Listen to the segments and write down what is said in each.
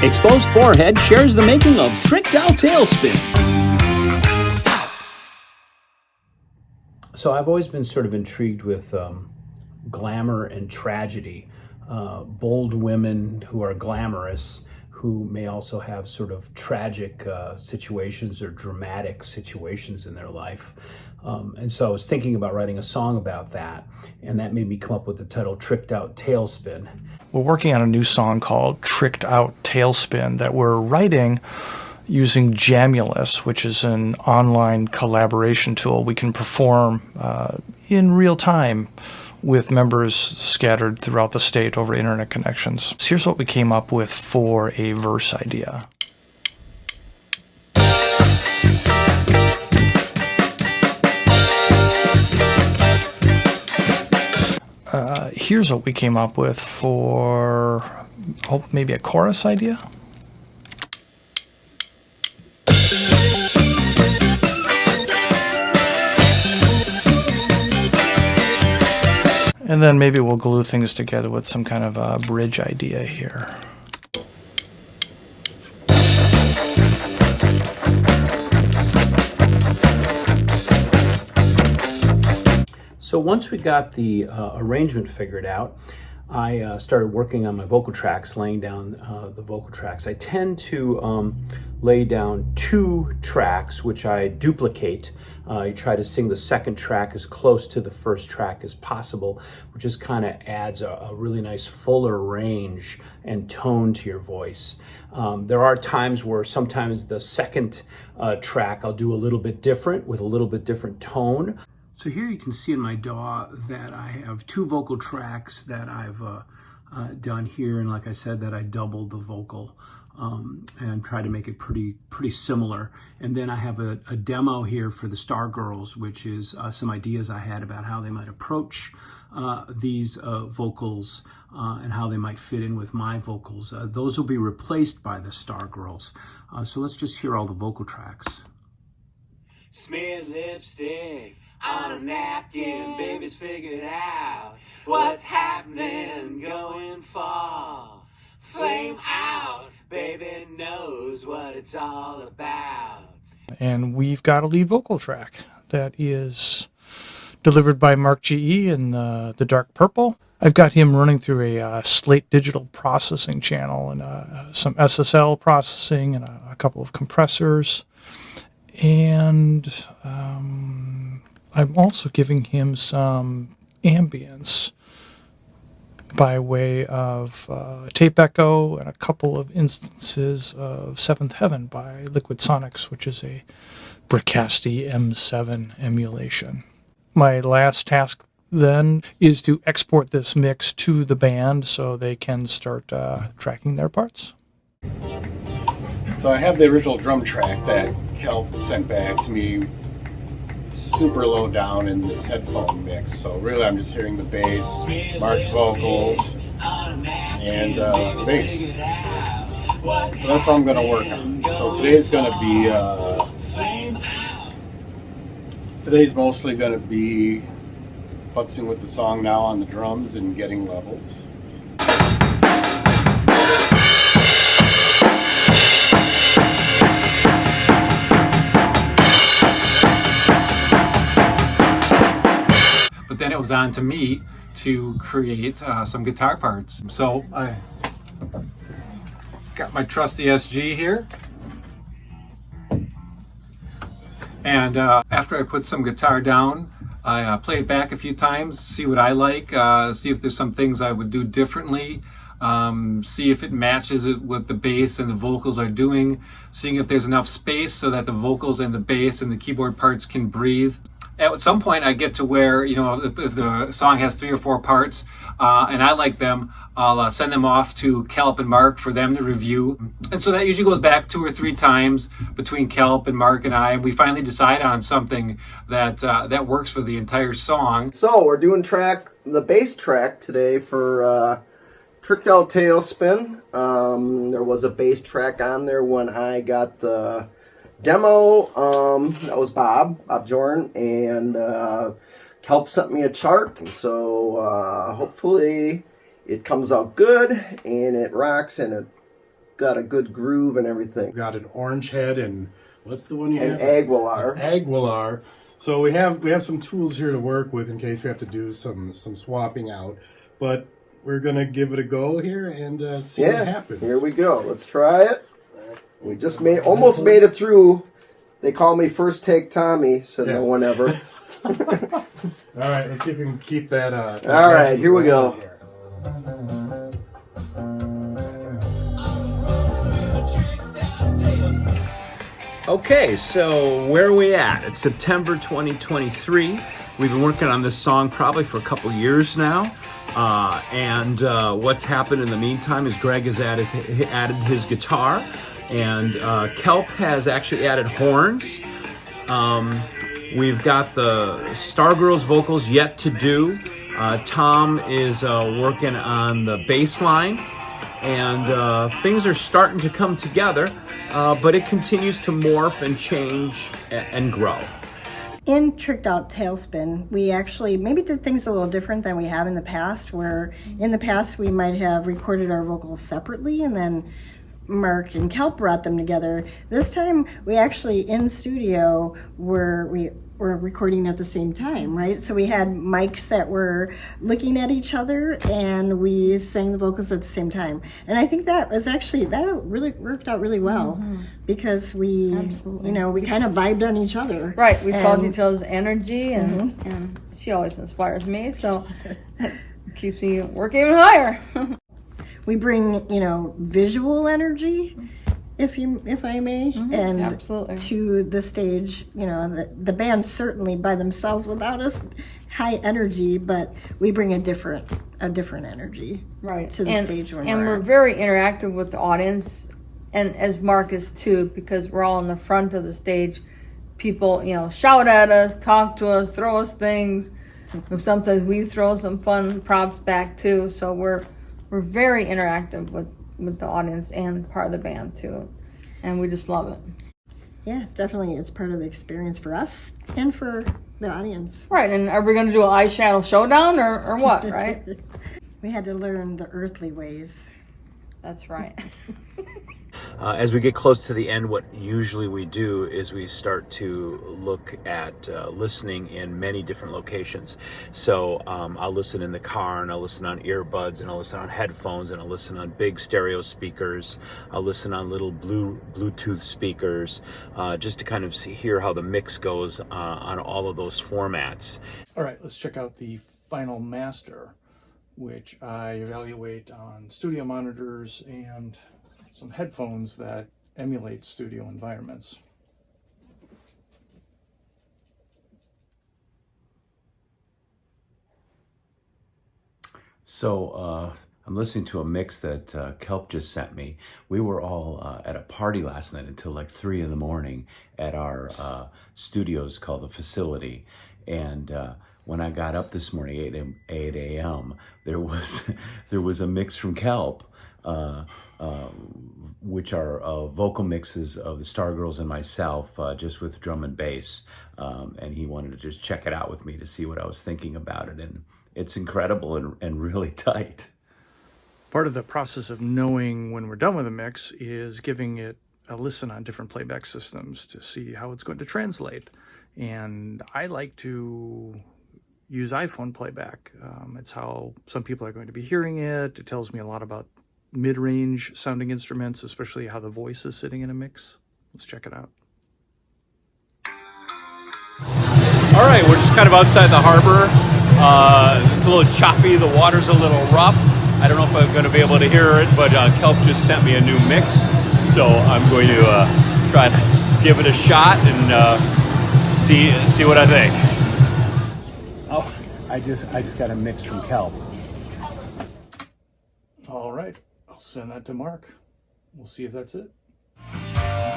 Xposed Forehead shares the making of Tricked Out Tailspin. So I've always been sort of intrigued with glamour and tragedy. Bold women who are glamorous, who may also have sort of tragic situations or dramatic situations in their life. And so I was thinking about writing a song about that, and that made me come up with the title Tricked Out Tailspin. We're working on a new song called Tricked Out Tailspin that we're writing using Jamulus, which is an online collaboration tool. We can perform in real time with members scattered throughout the state over internet connections. So here's what we came up with for a verse idea. Here's what we came up with for maybe a chorus idea. And then maybe we'll glue things together with some kind of a bridge idea here. So once we got the arrangement figured out, I started working on my vocal tracks, laying down the vocal tracks. I tend to lay down 2 tracks, which I duplicate. You try to sing the second track as close to the first track as possible, which just kind of adds a really nice fuller range and tone to your voice. There are times where sometimes the second track I'll do a little bit different with a little bit different tone. So here you can see in my DAW that I have 2 vocal tracks that I've done here, and like I said, that I doubled the vocal and tried to make it pretty similar. And then I have a demo here for the Star Girls, which is some ideas I had about how they might approach these vocals and how they might fit in with my vocals. Those will be replaced by the Star Girls. So let's just hear all the vocal tracks. Smeared lipstick on a napkin, baby's figured out what's happening, going fall, flame out, baby knows what it's all about. And we've got a lead vocal track that is delivered by Mark G.E. in the dark purple. I've got him running through a Slate digital processing channel and some SSL processing and a couple of compressors. And I'm also giving him some ambience by way of tape echo and a couple of instances of Seventh Heaven by Liquid Sonics, which is a Bricasti M7 emulation. My last task then is to export this mix to the band so they can start tracking their parts. So I have the original drum track that Kelp sent back to me, super low down in this headphone mix. So really I'm just hearing the bass, Mark's vocals, and the bass. So that's what I'm going to work on. So today's going to be, today's mostly going to be futzing with the song now on the drums and getting levels. But then it was on to me to create some guitar parts. So I got my trusty SG here. And after I put some guitar down, I play it back a few times, see what I like, see if there's some things I would do differently, see if it matches it with the bass and the vocals are doing, seeing if there's enough space so that the vocals and the bass and the keyboard parts can breathe. At some point I get to where, you know, if the song has 3 or 4 parts and I like them, I'll send them off to Kelp and Mark for them to review. And so that usually goes back 2 or 3 times between Kelp and Mark and I, and we finally decide on something that that works for the entire song. So we're doing the bass track today for Tricked Out Tailspin. There was a bass track on there when I got the demo. That was Bob Jordan, and Kelp sent me a chart. So hopefully it comes out good and it rocks and it got a good groove and everything. Got an orange head and what's the one you And have? Aguilar. Aguilar. So we have some tools here to work with in case we have to do some swapping out. But we're gonna give it a go here and see what happens. Here we go. Let's try it. We just almost made it through. They call me First Take Tommy, so no one ever. All right, let's see if we can keep that. All right, here we go. Okay, so where are we at? It's September 2023. We've been working on this song probably for a couple years now. And what's happened in the meantime is Greg has added his guitar, and Kelp has actually added horns. We've got the Stargirls vocals yet to do. Tom is working on the bass line, and things are starting to come together, but it continues to morph and change and grow. In Tricked Out Tailspin, we actually maybe did things a little different than we have in the past, where in the past we might have recorded our vocals separately and then Mark and Kelp brought them together. This time we actually in studio were recording at the same time, right? So we had mics that were looking at each other and we sang the vocals at the same time. And I think that really worked out really well because we kind of vibed on each other. Right, we felt each other's energy and she always inspires me, so it keeps me working even higher. We bring, visual energy, if I may, and absolutely. to the stage. The band certainly by themselves without us high energy, but we bring a different energy to the stage when we're very interactive with the audience, and as Mark is too, because we're all in the front of the stage. People, shout at us, talk to us, throw us things. Sometimes we throw some fun props back too. So we're very interactive with the audience and part of the band too, and we just love it. Yeah, it's part of the experience for us and for the audience. Right, and are we going to do an eyeshadow showdown or what, right? We had to learn the earthly ways. That's right. As we get close to the end, what usually we do is we start to look at listening in many different locations. So I'll listen in the car, and I'll listen on earbuds, and I'll listen on headphones, and I'll listen on big stereo speakers. I'll listen on little Bluetooth speakers, just to kind of hear how the mix goes on all of those formats. All right, let's check out the final master, which I evaluate on studio monitors and some headphones that emulate studio environments. So I'm listening to a mix that Kelp just sent me. We were all at a party last night until like 3 a.m. at our studios called The Facility. And when I got up this morning, 8 a.m., there was a mix from Kelp, which are vocal mixes of the Stargirls and myself, just with drum and bass. And he wanted to just check it out with me to see what I was thinking about it. And it's incredible and really tight. Part of the process of knowing when we're done with a mix is giving it a listen on different playback systems to see how it's going to translate. And I like to use iPhone playback. It's how some people are going to be hearing it. It tells me a lot about mid-range sounding instruments, especially how the voice is sitting in a mix. Let's check it out. All right, we're just kind of outside the harbor. It's a little choppy, the water's a little rough. I don't know if I'm going to be able to hear it, but Kelp just sent me a new mix, so I'm going to try to give it a shot and see what I think. Oh, I just got a mix from Kelp. All right, I'll send that to Mark. We'll see if that's it.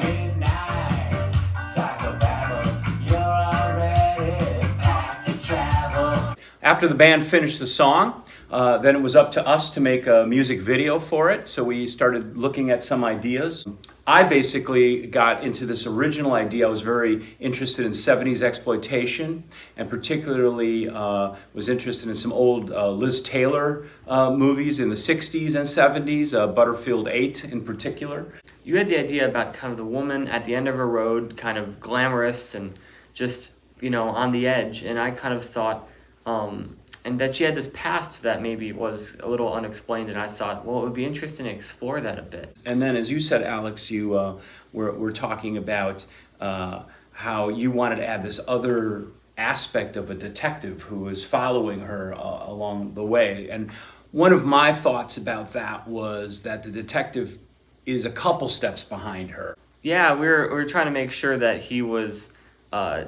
Midnight, psychobabble, you're already packed to travel. After the band finished the song, Then it was up to us to make a music video for it, so we started looking at some ideas. I basically got into this original idea. I was very interested in 70s exploitation, and particularly was interested in some old Liz Taylor movies in the 60s and 70s, Butterfield 8 in particular. You had the idea about kind of the woman at the end of a road, kind of glamorous and just, you know, on the edge. And I kind of thought, and that she had this past that maybe was a little unexplained. And I thought, well, it would be interesting to explore that a bit. And then, as you said, Alex, you were talking about how you wanted to add this other aspect of a detective who was following her along the way. And one of my thoughts about that was that the detective is a couple steps behind her. Yeah, we were trying to make sure that he was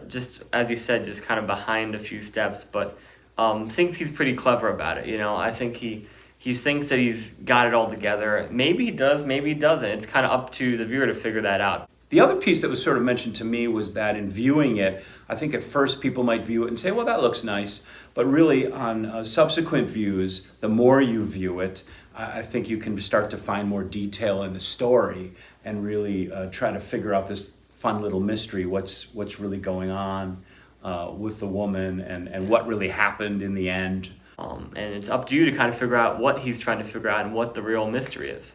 just, as you said, just kind of behind a few steps, but thinks he's pretty clever about it. You know, I think he thinks that he's got it all together. Maybe he does, maybe he doesn't. It's kind of up to the viewer to figure that out. The other piece that was sort of mentioned to me was that in viewing it, I think at first people might view it and say, well, that looks nice. But really on subsequent views, the more you view it, I think you can start to find more detail in the story and really try to figure out this fun little mystery, what's really going on with the woman and what really happened in the end. And it's up to you to kind of figure out what he's trying to figure out and what the real mystery is.